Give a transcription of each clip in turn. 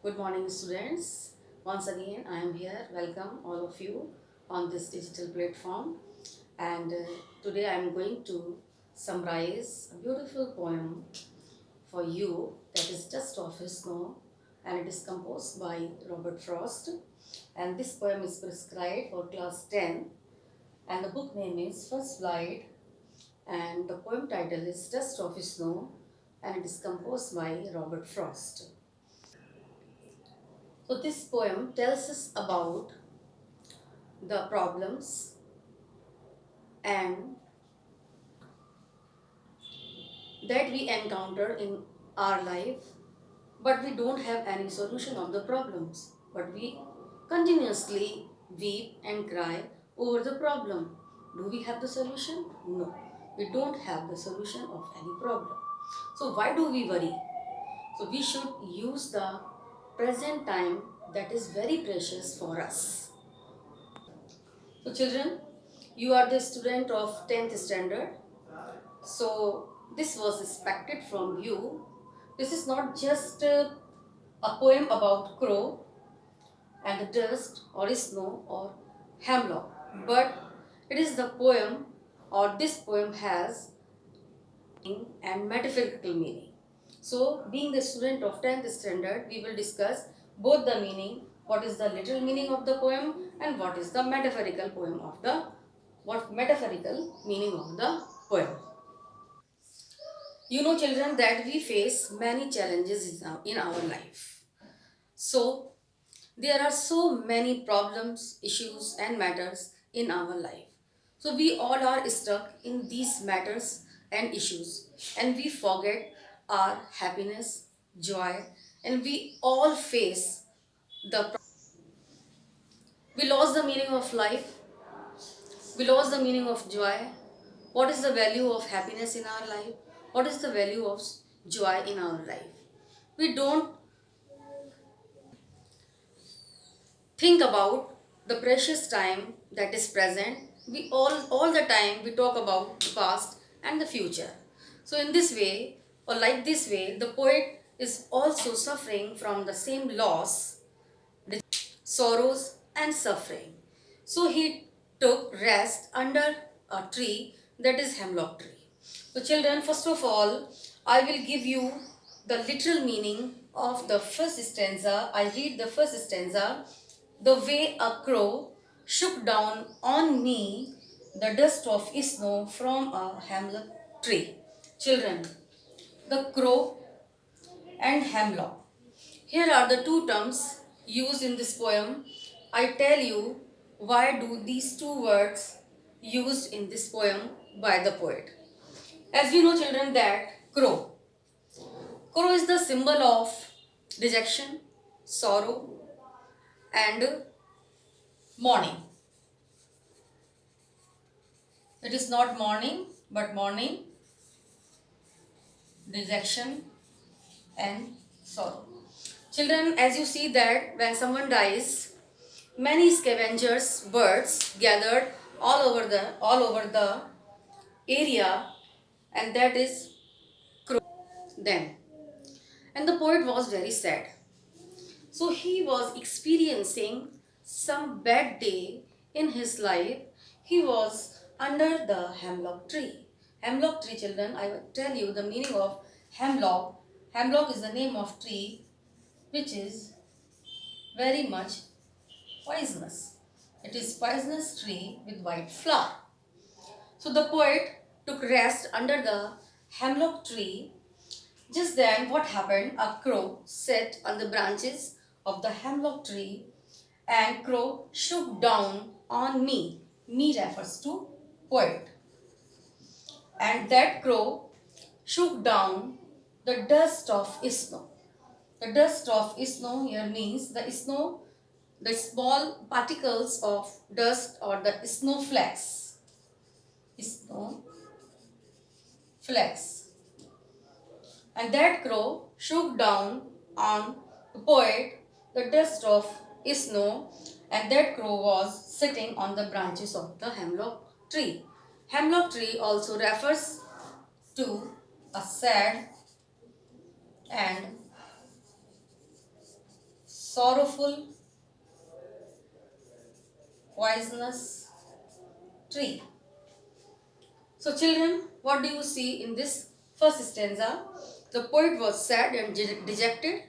Good morning, students. Once again, I am here. Welcome all of you on this digital platform. And today I am going to summarize a beautiful poem for you that is Dust of Snow, and it is composed by Robert Frost. And this poem is prescribed for class 10, and the book name is First Flight, and the poem title is Dust of Snow, and it is composed by Robert Frost. So this poem tells us about the problems and that we encounter in our life, but we don't have any solution of the problems, but we continuously weep and cry over the problem. Do we have the solution? No, we don't have the solution of any problem. So why do we worry? So we should use the present time, that is very precious for us. So children, you are the student of 10th standard. So this was expected from you. This is not just a poem about crow and the dust or snow or hemlock, but it is the poem, or this poem has meaning and metaphorical meaning. So being the student of 10th standard, we will discuss both the meaning, what is the literal meaning of the poem and what is the metaphorical poem of the what metaphorical meaning of the poem. You know, children, that we face many challenges in our life. So, there are so many problems, issues, and matters in our life. So, we all are stuck in these matters and issues, and we forget our happiness, joy, and we all face the we lost the meaning of life, we lost the meaning of joy. What is the value of happiness in our life? What is the value of joy in our life? We don't think about the precious time that is present. We all the time we talk about the past and the future. So in this way, or like this way, the poet is also suffering from the same loss, sorrows and suffering. So he took rest under a tree, that is hemlock tree. So children, first of all, I will give you the literal meaning of the first stanza. I read the first stanza. The way a crow shook down on me the dust of snow from a hemlock tree. Children, the crow and hemlock. Here are the two terms used in this poem. I tell you why do these two words used in this poem by the poet. As we know, children, that crow. Crow is the symbol of rejection, sorrow, and mourning. It is not mourning, but mourning, rejection, and sorrow. Children, as you see that when someone dies, many scavengers, birds gathered all over the area, and that is crow them. And the poet was very sad. So he was experiencing some bad day in his life. He was under the hemlock tree. Hemlock tree, children, I will tell you the meaning of hemlock. Hemlock is the name of tree which is very much poisonous. It is poisonous tree with white flower. So the poet took rest under the hemlock tree. Just then, what happened? A crow sat on the branches of the hemlock tree, and crow shook down on me. Me refers to poet. And that crow shook down the dust of snow. The dust of snow here means the snow, the small particles of dust or the snowflakes. Snow flakes. And that crow shook down on the poet the dust of snow, and that crow was sitting on the branches of the hemlock tree. Hemlock tree also refers to a sad and sorrowful, poisonous tree. So, children, what do you see in this first stanza? The poet was sad and dejected.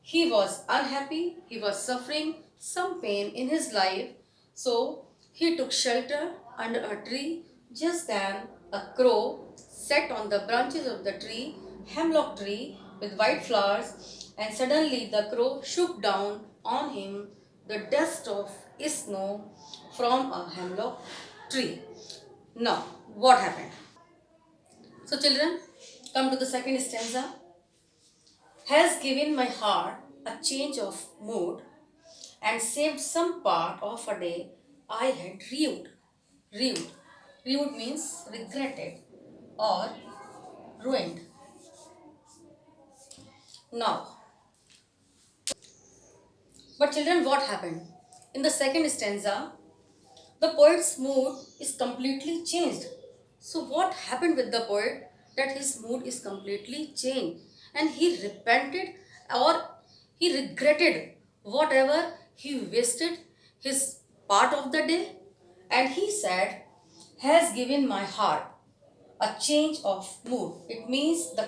He was unhappy. He was suffering some pain in his life. So, he took shelter under a tree. Just then, a crow sat on the branches of the tree, hemlock tree with white flowers, and suddenly the crow shook down on him the dust of snow from a hemlock tree. Now, what happened? So, children, come to the second stanza. Has given my heart a change of mood and saved some part of a day I had rued. Rued. Rued means regretted or ruined. Now, but children, what happened? In the second stanza, the poet's mood is completely changed. So, what happened with the poet? That his mood is completely changed and he repented or he regretted whatever he wasted his part of the day, and he said, has given my heart a change of mood. It means the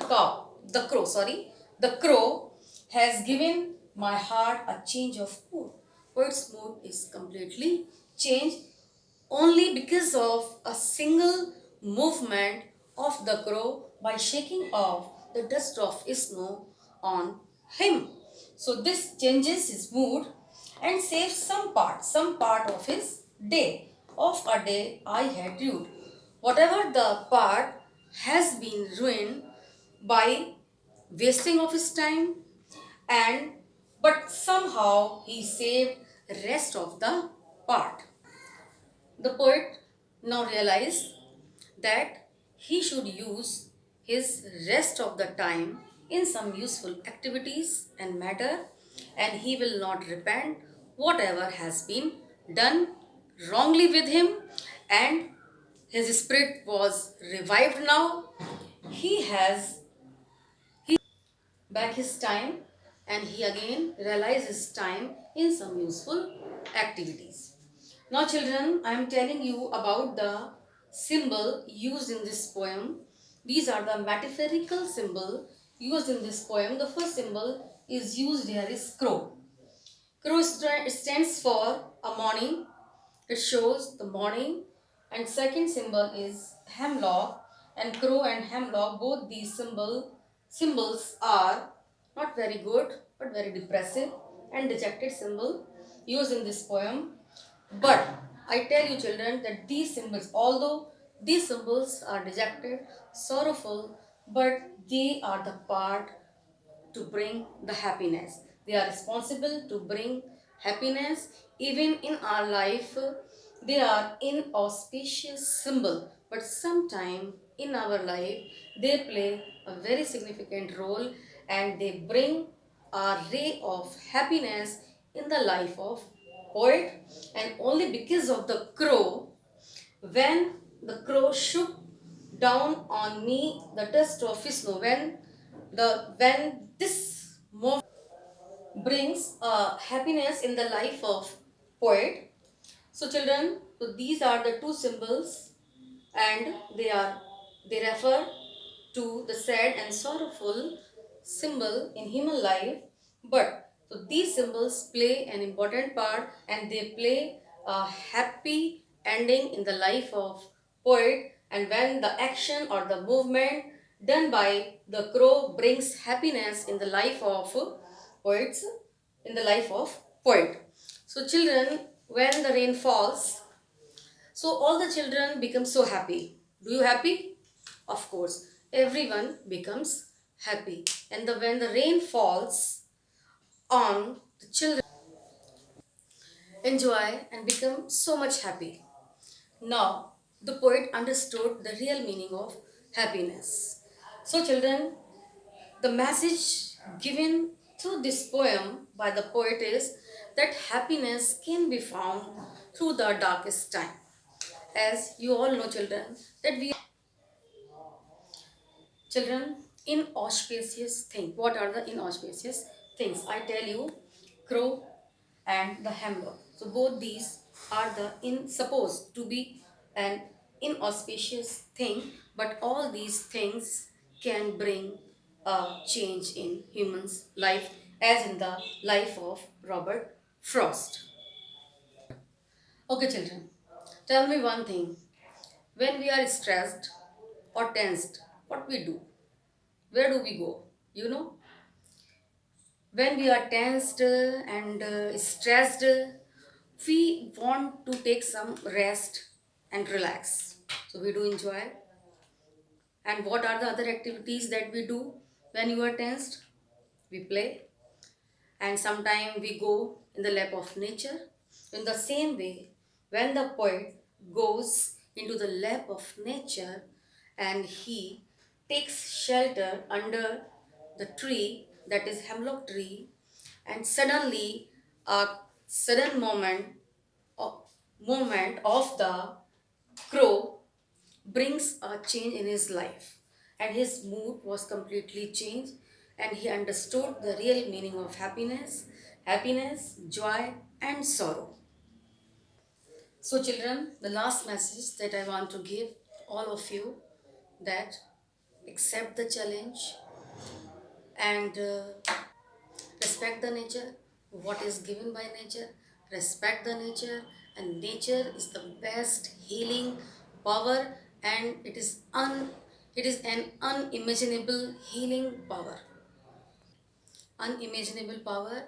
crow has given my heart a change of mood. Poet's mood is completely changed only because of a single movement of the crow by shaking off the dust of snow on him. So this changes his mood and saves some part of his day, of a day I had rued. Whatever the part has been ruined by wasting of his time, and but somehow he saved rest of the part. The poet now realized that he should use his rest of the time in some useful activities and matter, and he will not repent whatever has been done wrongly with him, and his spirit was revived now. He has back his time and he again realizes his time in some useful activities. Now children, I am telling you about the symbol used in this poem. These are the metaphorical symbol used in this poem. The first symbol is used here is crow. Crow stands for a morning. It shows the morning. And second symbol is hemlock. And crow and hemlock, both these symbols are not very good but very depressive and dejected symbol used in this poem. But I tell you children that these symbols, although these symbols are dejected, sorrowful, but they are the part to bring the happiness. They are responsible to bring happiness even in our life. They are inauspicious symbol, but sometime in our life they play a very significant role and they bring a ray of happiness in the life of poet. And only because of the crow, when the crow shook down on me the dust of his snow, when this moment brings happiness in the life of poet. So children, so these are the two symbols, and they refer to the sad and sorrowful symbol in human life. But so these symbols play an important part and they play a happy ending in the life of poet, and when the action or the movement done by the crow brings happiness in the life of poets, in the life of poet. So children, when the rain falls, so all the children become so happy. Do you happy? Of course, everyone becomes happy. And when the rain falls on the children, enjoy and become so much happy. Now, the poet understood the real meaning of happiness. So children, the message given through this poem by the poet is that happiness can be found through the darkest time. As you all know children, that we children, inauspicious things. What are the inauspicious things? I tell you, crow and the hemlock. So both these are the in supposed to be an inauspicious thing, but all these things can bring a change in humans' life, as in the life of Robert Frost. Okay, children, tell me one thing. When we are stressed or tensed, what we do? Where do we go? You know, when we are tensed and stressed, we want to take some rest and relax. So we do enjoy. And what are the other activities that we do when you are tensed? We play, and sometimes we go in the lap of nature. In the same way, when the poet goes into the lap of nature and he takes shelter under the tree, that is hemlock tree, and suddenly a sudden of, moment of the crow brings a change in his life, and his mood was completely changed, and he understood the real meaning of happiness, joy, and sorrow. So children, the last message that I want to give all of you, that accept the challenge and respect the nature, what is given by nature. Respect the nature, and nature is the best healing power, and it is an unimaginable healing power, unimaginable power.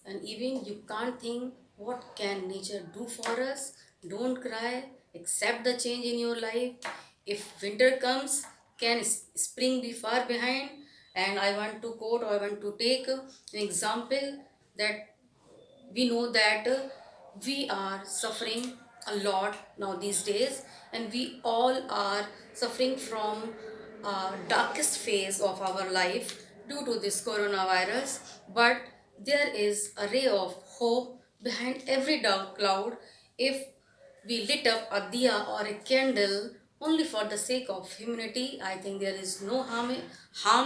And even you can't think what can nature do for us. Don't cry, accept the change in your life. If winter comes, can spring be far behind? And I want to quote, or I want to take an example, that we know that we are suffering a lot now these days, and we all are suffering from darkest phase of our life due to this coronavirus. But there is a ray of hope behind every dark cloud. If we lit up a diya or a candle only for the sake of humanity, I think there is no harm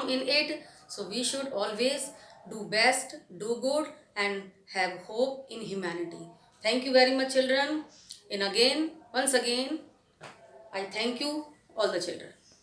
in it. So we should always do best, do good, and have hope in humanity. Thank you very much, children. And again, once again, I thank you, all the children.